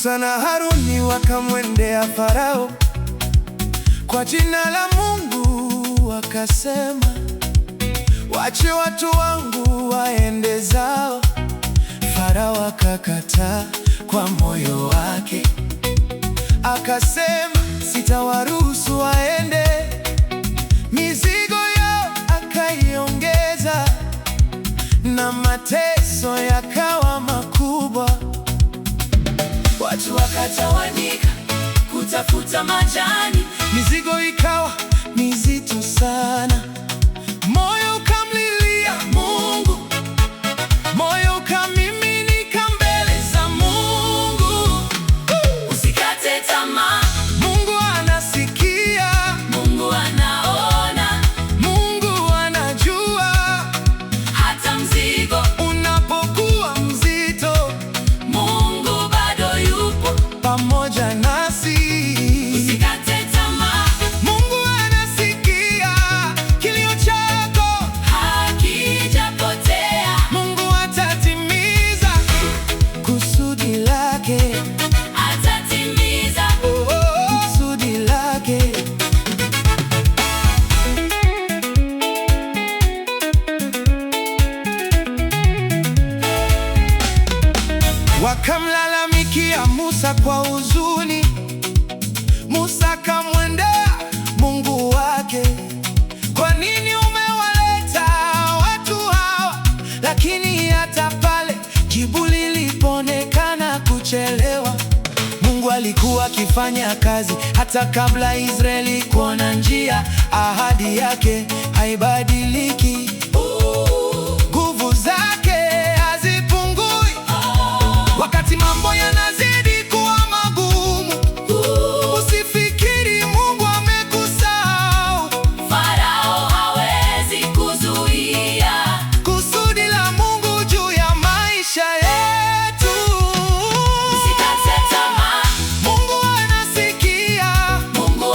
Musa na Haruni wakamwendea Farao kwa jina la Mungu, wakasema, wache watu wangu waende zao. Farao akakataa kwa moyo wake, akasema, sitawaruhusu waende. Mizigo yao akaiongeza na mateso yakawa makubwa. Watu wakatawanyika kutafuta majani, Mizigo ikawa mizito sana, moyo ukamlilia Mungu, moyo ukamiminika mbele za Mungu. Usikate tamaa, Mungu anasikia, Mungu anaona, Mungu anajua. hata mzigo Unapokuwa mzito, Mungu bado yupo pamoja nasi. Usikate tamaa, Mungu anasikia kilio chako, hakijapotea, Mungu atatimiza kusudi lake. atatimiza. Kusudi lake. Wakamlalamikia Musa kwa huzuni. Musa akamwendea Mungu wake, kwa nini umewaleta watu hawa? Lakini hata pale jibu lilipoonekana kuchelewa, Mungu alikuwa akifanya kazi hata kabla Israeli kuona njia. Ahadi yake haibadiliki, nguvu zake hazipungui. Wakati mambo yanazidi kuwa magumu, usifikiri Mungu amekusahau. Farao hawezi kuzuia Kusudi la Mungu juu ya maisha yetu. Usikate tamaa, Mungu anasikia, Mungu